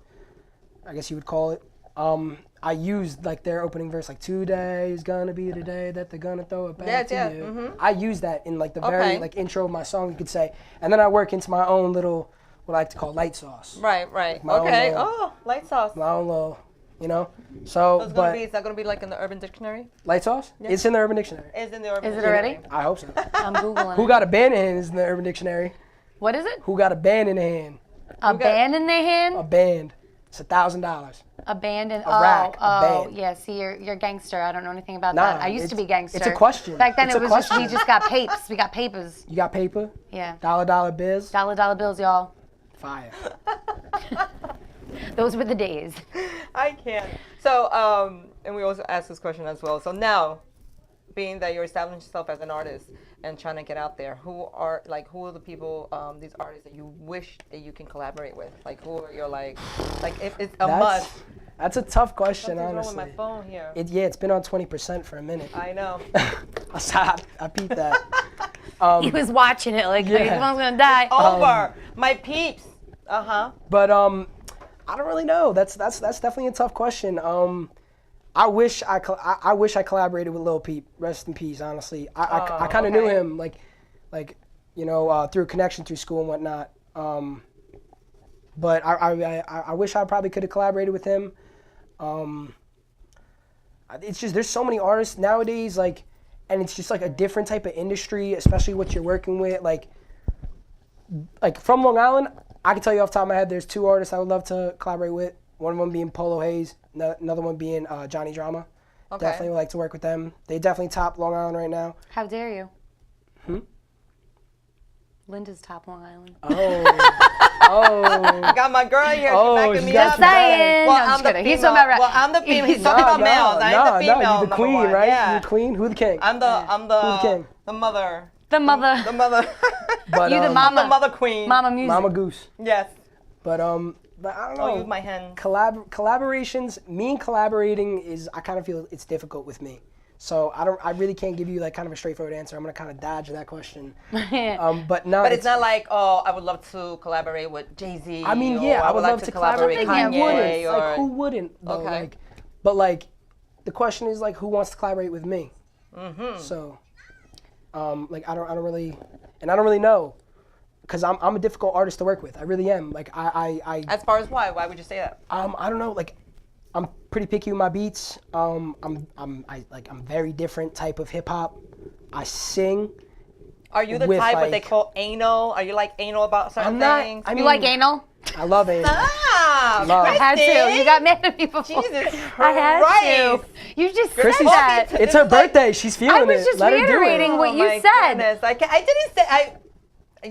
I guess you would call it. I used like their opening verse, like today's gonna be the day that they're gonna throw it back Yes, to yeah, you. I use that in like the very Okay. like intro of my song, you could say, and then I work into my own little what I like to call light sauce. right. my own Okay. little- Oh, light sauce. My own little, you know. So So, it's but is that gonna be like in the Urban Dictionary? light sauce, it's in the Urban Dictionary. Is in the Urban Is it Dictionary. already? I hope so. I'm Googling Who it. got a band in hand is in the Urban Dictionary. What is it? Who got a band in hand? A band in their hand? A band. It's $1,000. A band in rack, a oh, band. yeah. See, you're gangster. I don't know anything about Nah, that. I used to be it's- gangster. it's a question. Back then It's it a was just we question. just got papers. We got papers. You got paper? Yeah. Dollar bills? Dollar bills, y'all. Fire. Those were the days. I can't. So, and we also ask this question as well. So now, being that you're establishing yourself as an artist and trying to get out there, who are the people, these artists that you wish that you can collaborate with? Like, who are your like if it's a must? That's a tough question, Something's wrong honestly. with my phone here. It's been on 20% for a minute. I know. I peeped that. He was watching it like, Yeah. everyone's gonna die. Over my peeps. But I don't really know. That's definitely a tough question. I wish I collaborated with Lil Peep. Rest in peace. Honestly, I kind of knew okay. him like you know through a connection through school and whatnot. But I wish I probably could have collaborated with him. It's just there's so many artists nowadays and it's just like a different type of industry, especially what you're working with. Like from Long Island, I can tell you off the top of my head, there's 2 artists I would love to collaborate with. One of them being Polo Hayes, another one being Johnny Drama. Okay. Definitely would like to work with them. They definitely top Long Island right now. How dare you? Linda's top Long Island. Oh, Got my girl here. Oh, She's backing she me got up. Just saying. Well, No, I'm I'm just the kidding. He's female. talking about Well, I'm the female. He's talking about males. I'm the female. you the number queen, one. right? Yeah. You the queen. Who the king? I'm the Who the king? the mother. The mother. The mother. But, You the I'm mama. the mother queen. Mama music. Mama Goose. Yes. But I don't know. Oh, you my hen. Collaborations. Me and collaborating is I kind of feel it's difficult with me. So I really can't give you like kind of a straightforward answer. I'm gonna kind of dodge that question. But no. But it's not like, oh, I would love to collaborate with Jay-Z. I mean, or yeah, I would like love to collaborate with Kanye. Kanye. Or, Like, who wouldn't? Though? Okay. Like, but like, the question is like, who wants to collaborate with me? So, like, I don't really know, because I'm a difficult artist to work with. I really am. Like, I as far as why would you say that? I don't know. Like, I'm pretty picky with my beats. I'm very different type of hip hop. I sing. Are you the with, type what they like- call anal? Are you like anal about certain I'm not. things? I You mean, like anal? I love anal. Ah, Love. I had to. You got mad at me before. Jesus I had Christ. to. You just Chrissy, said that. it's her birthday. She's feeling I was it. just Let her do it. reiterating what Oh you my said. goodness. I didn't say.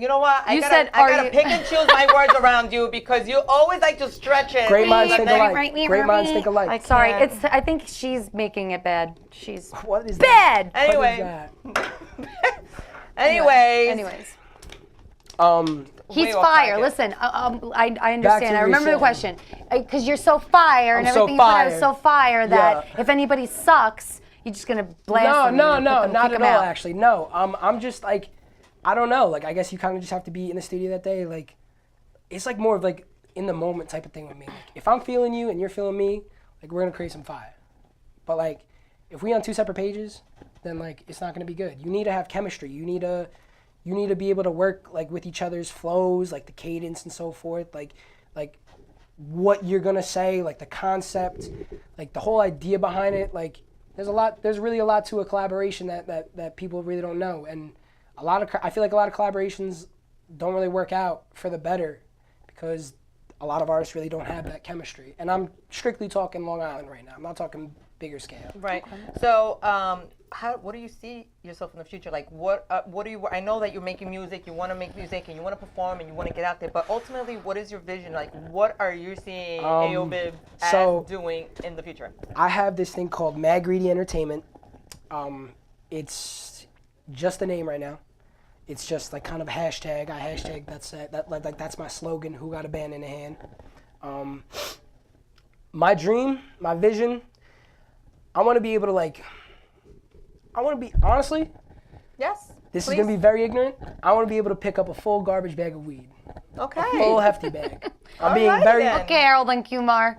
You know what? I You gotta, said, I are gotta you- pick and choose my words around you because you always like to stretch it. Great minds think alike. Right, Great minds think alike. I Sorry, can't. I think she's making it bad. She's What is bad. that? What is Anyway. that? Anyways. He's Way off fire. target. Listen, I to understand. I what remember you're the question. Because you're so fire and I'm so everything you put out is fire. so fire that Yeah. if anybody sucks, you're just going to blast them. No, and put them, not kick at them all. out. Actually, no. I'm just like, I don't know. Like, I guess you kind of just have to be in the studio that day. Like, it's like more of like in the moment type of thing with me. Like, if I'm feeling you and you're feeling me, like we're gonna create some fire. But like, if we on two separate pages, then like it's not gonna be good. You need to have chemistry. You need to be able to work like with each other's flows, like the cadence and so forth. Like what you're gonna say, like the concept, like the whole idea behind it. Like there's really a lot to a collaboration that people really don't know. And I feel like a lot of collaborations don't really work out for the better because a lot of artists really don't have that chemistry. And I'm strictly talking Long Island right now. I'm not talking bigger scale. Right. So, what do you see yourself in the future? Like, what do you? I know that you're making music. You want to make music, and you want to perform, and you want to get out there. But ultimately, what is your vision? Like, what are you seeing Aobib as doing in the future? I have this thing called Mad Greedy Entertainment. It's just a name right now. It's just like kind of a hashtag. I hashtag that's my slogan. Who got a band in the hand? My dream, my vision. I want to be able to honestly. Yes. This please. is gonna be very ignorant. I want to be able to pick up a full garbage bag of weed, Okay. full hefty bag. I'm being Alrighty very. then. Okay, Harold and Kumar.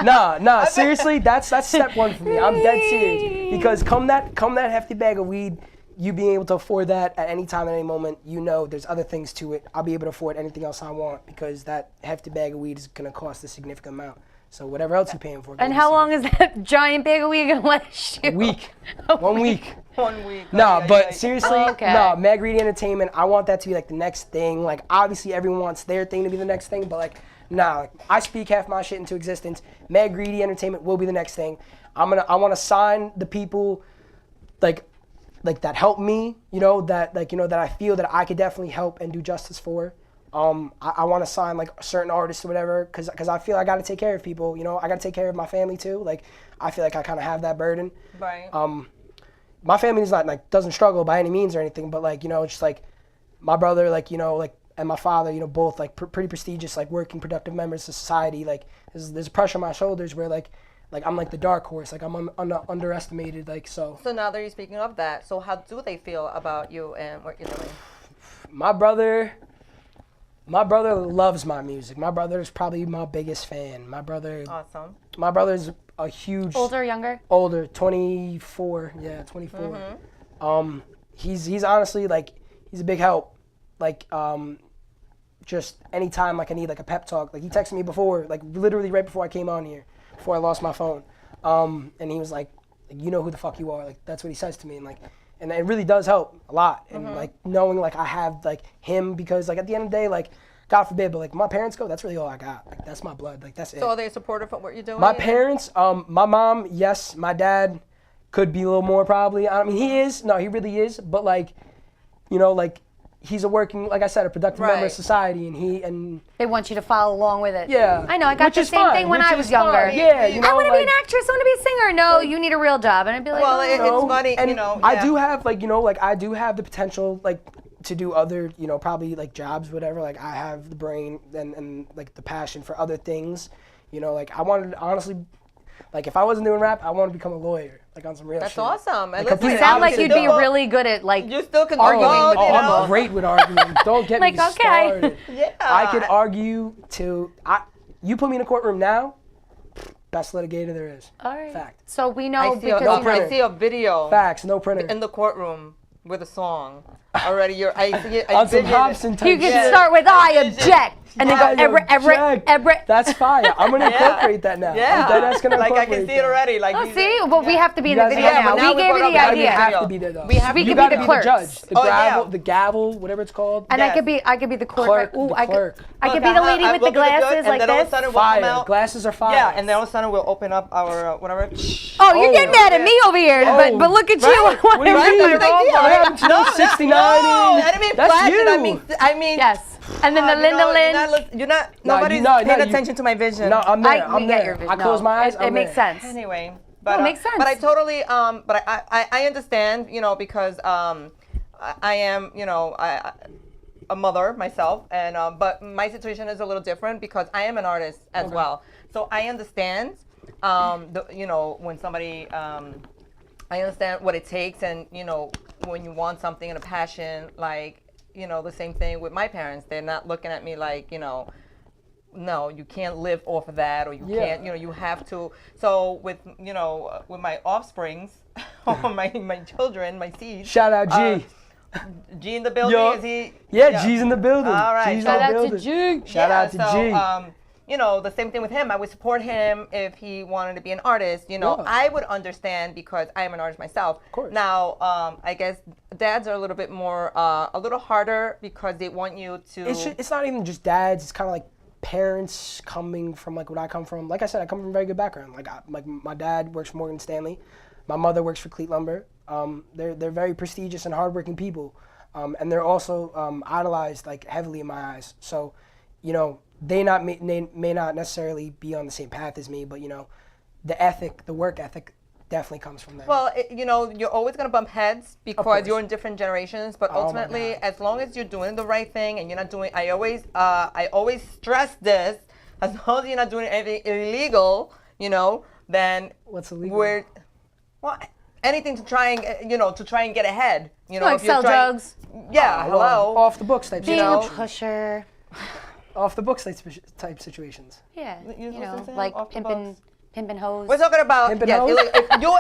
Nah. Seriously, that's step one for me. I'm dead serious because come that hefty bag of weed, you being able to afford that at any time, at any moment, you know there's other things to it. I'll be able to afford anything else I want because that hefty bag of weed is gonna cost a significant amount. So whatever else you're paying for. And how long is that giant bag of weed going to last you? A week. 1 week. 1 week. No, Ay, but ay, ay. seriously, Okay. no, Mad Greedy Entertainment, I want that to be like the next thing. Like, obviously everyone wants their thing to be the next thing, but like, nah, like, I speak half my shit into existence. Mad Greedy Entertainment will be the next thing. I want to sign the people like that help me, that I feel that I could definitely help and do justice for. I want to sign like certain artists or whatever, cause I feel I got to take care of people. I got to take care of my family too. Like, I feel like I kind of have that burden. Right. My family is not like doesn't struggle by any means or anything, but like just like my brother, and my father, both like pretty prestigious, like working productive members of society. Like there's pressure on my shoulders where like I'm like the dark horse, like I'm underestimated, like so. So now that you're speaking of that, so how do they feel about you and what you're doing? My brother loves my music. My brother is probably my biggest fan. My Awesome. brother's a huge Older or younger? older, 24. Yeah, 24. He's honestly like he's a big help. Like just anytime like I need like a pep talk. Like he texted me before, like literally right before I came on here, before I lost my phone. And he was like you know who the fuck you are. Like that's what he says to me, and it really does help a lot. And like knowing like I have like him, because like at the end of the day, like God forbid, but like my parents go, that's really all I got. Like that's my blood. Like that's it. So are they supportive of what you're doing? My parents, my mom, yes. My dad could be a little more probably. I mean, he is. No, he really is. But like, like he's a working, like I said, a productive member of Right. society, and They want you to follow along with it. yeah. I know, I got Which the is same fine, thing when which I is was younger. fine. Yeah, I want to be like, an actress, I want to be a singer. No, you need a real job. And I'd be like, Well, oh, it's funny, and yeah. I do have like I do have the potential like to do other probably like jobs, whatever. Like I have the brain and like the passion for other things. Like I wanted to honestly, Like if I wasn't doing rap, I want to become a lawyer, like on some real That's shit. awesome. And Like, listen, You sound like opposite you'd be though. really good at like You still can arguing arguing with with people. I'm great with arguing. Don't get Like, me okay. started. Yeah. I could argue till you put me in a courtroom now, best litigator there is. All right. Fact. So we I know see, a, because printer. I see a video Facts, no printer. in the courtroom with a song. Already, I see it. I On some vision it. Hobson type you can shit. start with I object, and then I go object. Everett. That's fire. I'm gonna incorporate that now. Yeah. I'm dead ass gonna like I incorporate can see it that. already. Like Oh, you- see, but we have to be in You the guys video have- now. but now We we gave her brought the up the idea. You have video. to be there though. We have We to You could be gotta the be the clerks. judge. The Oh, gravel, yeah. the gavel, whatever it's called. And Yes. I could be the court. Clerk, Ooh, the I clerk. could be the lady with the glasses like and then all of a this. sudden we'll come Fire. out. Glasses are fire. Yeah, and then all of a sudden we'll open up our whatever. Oh, you're getting mad at yeah. me over here, Oh, but look at right. you. What do you Right? mean? That's the idea, What right? happened to those 69 No, I didn't mean That's flash it. you. I mean. Yes. And then the you Linda know, Lynn. You're not. No, Nobody's no, paying you- attention to my vision. No, I'm there. We I'm get there. your vision. I close No, my eyes. It I'm makes there. sense. Anyway, No, it makes sense. But I totally, but I understand, you know, because I am, you know, I a mother myself, and but my situation is a little different because I am an artist as well. So I understand, you know, when somebody, I understand what it takes, and you know, when you want something and a passion, like, you know, the same thing with my parents. They're not looking at me like, you know, no, you can't live off of that, or you can't, you know, you have to. So with, you know, with my offsprings, or my children, my seeds. Shout out G. G in the building, Yo. is he? Yeah, G's in the building. All right. G's Shout in the out to building. G. Shout out to so, G. you know, the same thing with him. I would support him if he wanted to be an artist. You know, Yeah. I would understand because I am an artist myself. Of course. Now, I guess dads are a little bit more, a little harder because they want you to. It's not even just dads. It's kind of like parents coming from like what I come from. Like I said, I come from a very good background. Like my dad works for Morgan Stanley. My mother works for Cleat Lumber. They're very prestigious and hardworking people. And they're also idolized like heavily in my eyes. So, you know, they may not necessarily be on the same path as me, but you know, the ethic, the work ethic, definitely comes from them. Well, you know, you're always gonna bump heads because course. you're in different generations. But Oh my ultimately, God. as long as you're doing the right thing and you're not doing, I always stress this. As long as you're not doing anything illegal, you know, then What's illegal? well, anything to try and get ahead. You know, Like if you're sell trying- drugs, Yeah, hello. Off the books type being situations. a pusher. Off the books type situations. Yeah, You you know what know, I'm saying? like Off the pimping hoes. We're talking about Pimpin' yes, hoes?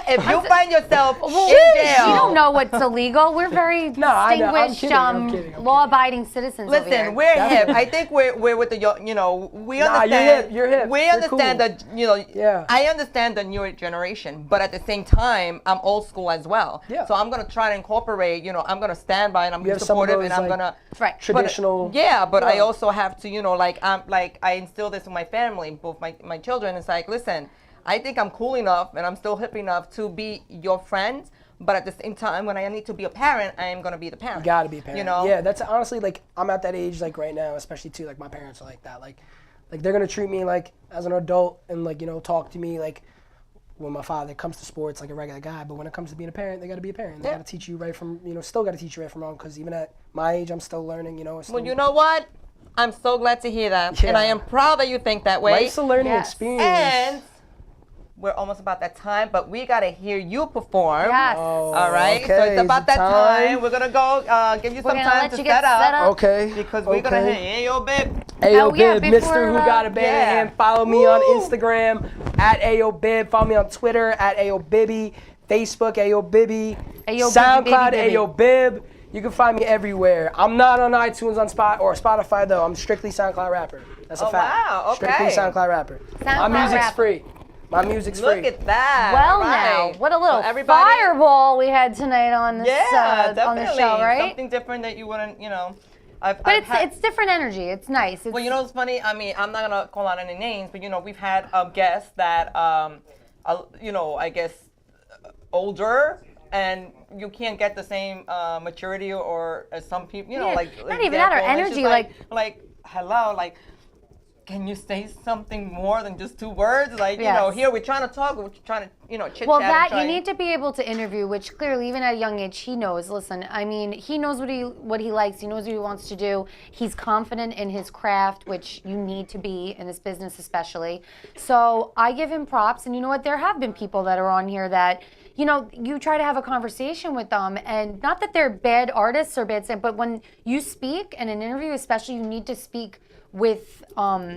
if you find yourself Well, in jail. you don't know what's illegal. We're very No, I know. I'm distinguished, kidding, I'm kidding. law-abiding citizens over here. Listen, we're hip. Definitely. I think we're with the you know we Nah, understand. you're hip. We You're understand cool. that you know. Yeah. I understand the newer generation, but at the same time, I'm old school as well. Yeah. So I'm gonna try to incorporate. You know, I'm gonna stand by and I'm You gonna be have some of supportive, those, and I'm like, gonna. Right. Traditional. But I Yeah. also have to, you know, like I instill this in my family, both my children. It's like, listen, I think I'm cool enough and I'm still hip enough to be your friend, but at the same time, when I need to be a parent, I am gonna be the parent. You gotta be a parent. You know. Yeah, that's honestly like I'm at that age like right now, especially too. Like my parents are like that. Like they're gonna treat me like as an adult and like, you know, talk to me like when my father comes to sports like a regular guy. But when it comes to being a parent, they gotta be a parent. They Yeah. gotta teach you right from, you know, still gotta teach you right from wrong. Because even at my age, I'm still learning. You know. Well, you know what? I'm so glad to hear that, and Yeah. I am proud that you think that way. life's a learning Yes. experience. And we're almost about that time, but we gotta hear you perform. Yes. Oh, All right. so okay, it's is about it that time? time. We're gonna go give you We're some gonna time let to you get set up. set up. Okay. Because we're gonna okay. hit. Hey, yo, babe. Ayo Oh, yeah, Bib, before, Mr. Who Got a Band yeah. Hand. Follow me on Woo. Instagram at Ayo Bib. Follow me on Twitter at Ayo Bibby. Facebook Ayo Bibby. Ayo Bibby, SoundCloud Bibby, Bibby. Ayo Bib. You can find me everywhere. I'm not on iTunes on Spotify though. I'm strictly SoundCloud rapper. That's a Oh, fact. wow, okay. Strictly SoundCloud rapper. SoundCloud My music's rapper. free. My music's Look free. at that. Well, All right. now, what a little So everybody, fireball we had tonight on this Yeah, definitely. on the show, right? Something different that you wouldn't, you know. I've But had- it's different energy. It's nice. It's, Well, you know what's funny? I mean, I'm not gonna call out any names, but you know, we've had guests that, you know, I guess older, and you can't get the same maturity or as some people, you know, Yeah, like not even that, or example, it's just energy, like hello, like. Can you say something more than just two words? Like, you know, Yes. here we're trying to talk, we're trying to chit Well, chat. that you need to be able to interview, which clearly, even at a young age, he knows. Listen, I mean, he knows what he likes. He knows what he wants to do. He's confident in his craft, which you need to be in this business, especially. So I give him props. And you know what? There have been people that are on here that, you try to have a conversation with them, and not that they're bad artists or bad, but when you speak in an interview, especially, you need to speak with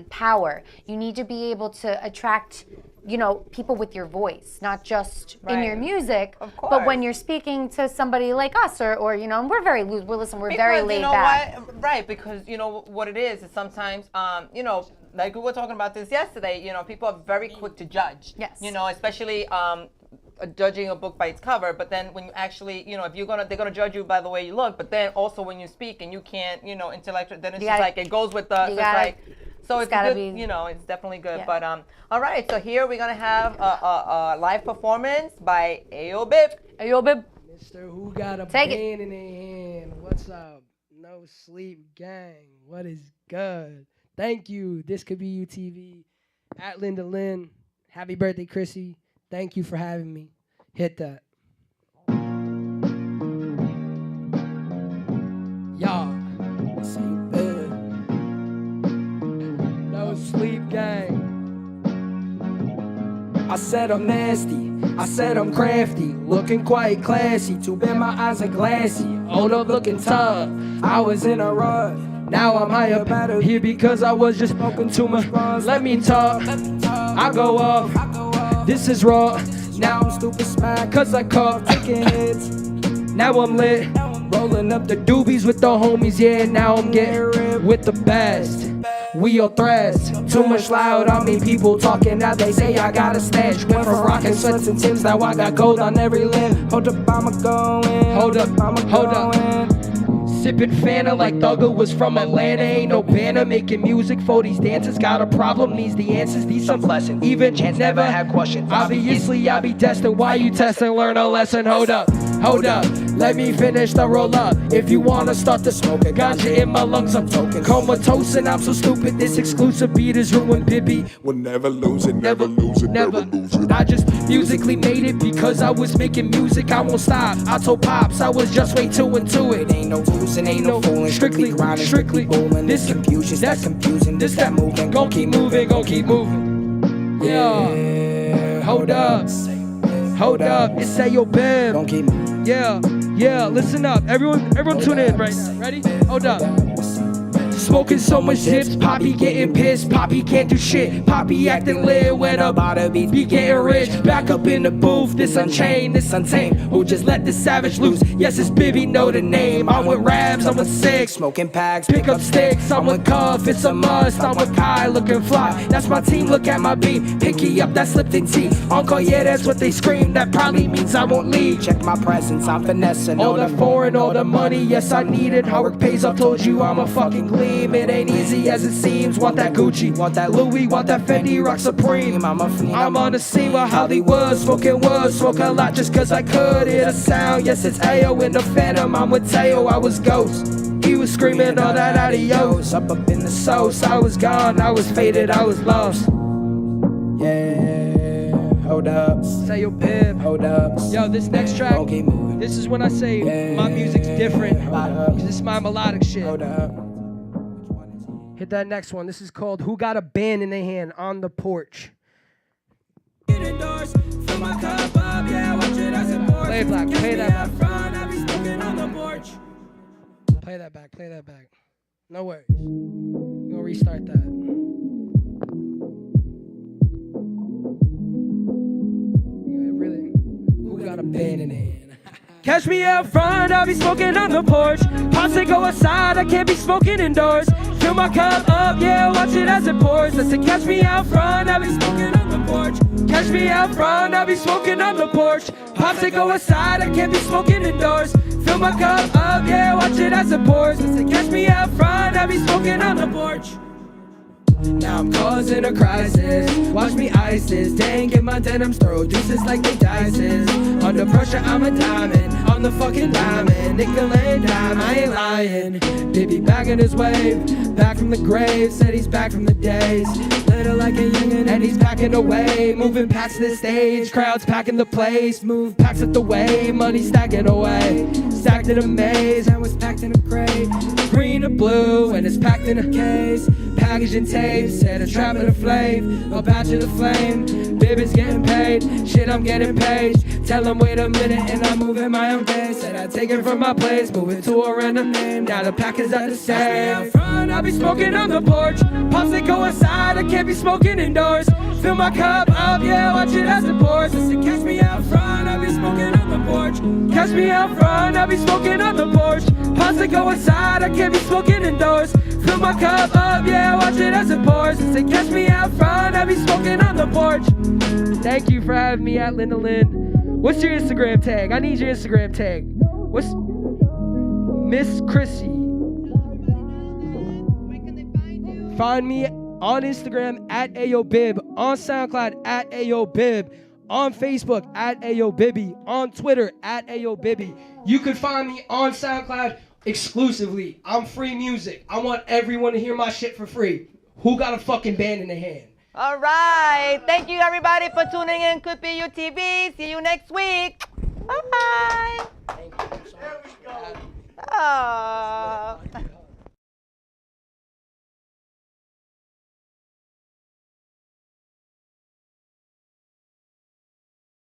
power. You need to be able to attract people with your voice, not just in your music, but when you're speaking to somebody like us, or and we're very loose. We're very laid back. Why? Right, because what it is sometimes, like we were talking about this yesterday. People are very quick to judge. Yes. Especially judging a book by its cover. But then when you actually, if they're gonna judge you by the way you look. But then also when you speak and you can't, intellectual, then it's just like it goes with the. So it's good, it's definitely good. Yeah. But all right, so here we're gonna have a live performance by Ayo Bib. Ayo Bib. Mr. Who Got a Band in their hand? What's up? No Sleep Gang. What is good? Thank you. This Could Be You TV. At Linda Lynn. Happy birthday, Chrissy. Thank you for having me. Hit that. Y'all. No Sleep Gang. I said I'm nasty, I said I'm crafty, looking quite classy. Too bad my eyes are glassy, hold up looking tough. I was in a rut, now I'm higher, better here because I was just smoking too much buzz. Let me talk, I go off, this is raw. Now I'm stupid smack, cause I cough, taking hits. Now I'm lit, rolling up the doobies with the homies, yeah, now I'm getting ripped with the best. We all thrashed, too much loud, I mean people talking, now they say I got a stash. Went from rockin' sweats and Timbs, now I got gold on every limb. Hold up, I'ma go in. Hold up. Sippin' Fanta like Thugger was from Atlanta. Ain't no banner, making music for these dancers. Got a problem, needs the answers, these some lessons. Even chance never had questions. Obviously I be destined, why you testing? Learn a lesson, hold up. Let me finish the roll up. If you wanna start the smoke, ganja in my lungs, I'm token. Comatose and I'm so stupid, this exclusive beat is ruined, Bibby. We'll never lose it, never lose it, never lose it. I just musically made it because I was making music, I won't stop. I told Pops I was just way too into it. Ain't no losing, ain't no fooling. Strictly grinding, strictly bowling. This confusion, that's confusing. This that moving, gon' keep moving, gon' keep moving. Yeah, hold up, it's Ayo Bib. Gon' keep moving. Yeah, listen up. Everyone tune in right now. Ready? Hold up. Smoking so much zips, Poppy getting pissed, Poppy can't do shit, Poppy acting lit when about to be getting rich. Back up in the booth, this unchained, this untamed, who just let the savage loose? Yes, it's Bibby, know the name. I'm with Rabs, I'm with Six, smoking packs, pick up sticks. I'm with Cuff, it's a must. I'm with Kai, looking fly. That's my team, look at my beat. Pinky up, that's Lipton tea. Uncle, yeah, that's what they scream. That probably means I won't leave. Check my presence, I'm finessing. All the foreign, all the money, yes, I need it. Hard work pays, I told you I'm a fucking gleam. It ain't easy as it seems. Want that Gucci, want that Louis, want that Fendi, rock supreme. I'm on the scene with Hollywood, smoking wood, smoke a lot just cause I could. Hear the sound, yes it's Ayo in the Phantom. I'm with Teo, I was Ghost. He was screaming all that adios. Up in the sauce, I was gone, I was faded, I was lost. Yeah, hold up. Say your Bib. Hold up. Yo, this next track, this is when I say my music's different. This is my melodic shit. Hold up. Hit that next one. This is called Who Got a Band in Their Hand on the Porch. Play it, Black. Play that back. Play that back. No worries. We're gonna restart that. Really? Who got a band in their hand? Catch me out front, I'll be smoking on the porch. Pops they go outside, I can't be smoking indoors. Fill my cup up, yeah, watch it as it pours. Listen, catch me out front, I'll be smoking on the porch. Catch me out front, I'll be smoking on the porch. Pops they go outside, I can't be smoking indoors. Fill my cup up, yeah, watch it as it pours. Listen, catch me out front, I'll be smoking on the porch. Now I'm causing a crisis. Watch me ISIS. Dang, get my denims throw deuces like they dices. Under pressure, I'm a diamond. I'm the fucking diamond. Nickel and dime, I ain't lying. Baby back in his wave. Back from the grave. Said he's back from the days. Little like a youngin', and he's packing away. Moving past the stage. Crowds packing the place. Move packs at the way. Money stacking away. Stacked in a maze. And was packed in a crate. Green or blue, and it's packed in a case. Packaged in tape. Said a trap in a flame. A batch in the flame. Baby's getting paid. Shit, I'm getting paid. Tell him wait a minute, and I'm moving my own pace. Said I take it from my place. Moving to a random name. Now the pack is at the same. Out front, I'll be smoking on the porch. Pops that go inside, I can't be smoking indoors. Fill my cup up, yeah, watch it as it pours. I said, catch me out front, I'll be smoking on the porch. Catch me out front, I'll be smoking on the porch. Pops that go inside, I can't be smoking indoors. Fill my cup up, yeah, watch it as it pours. I said, catch me out front, I'll be smoking on the porch. Thank you for having me at Linda Lynn. What's your Instagram tag? I need your Instagram tag. What's Miss Chrissy? Find me on Instagram at AyoBib, on SoundCloud at AyoBib, on Facebook at AyoBibby, on Twitter at AyoBibby. You could find me on SoundCloud exclusively. I'm free music. I want everyone to hear my shit for free. Who got a fucking band in their hand? All right. Thank you, everybody, for tuning in. Could Be You TV. See you next week. Bye. Thank you so much. Aww.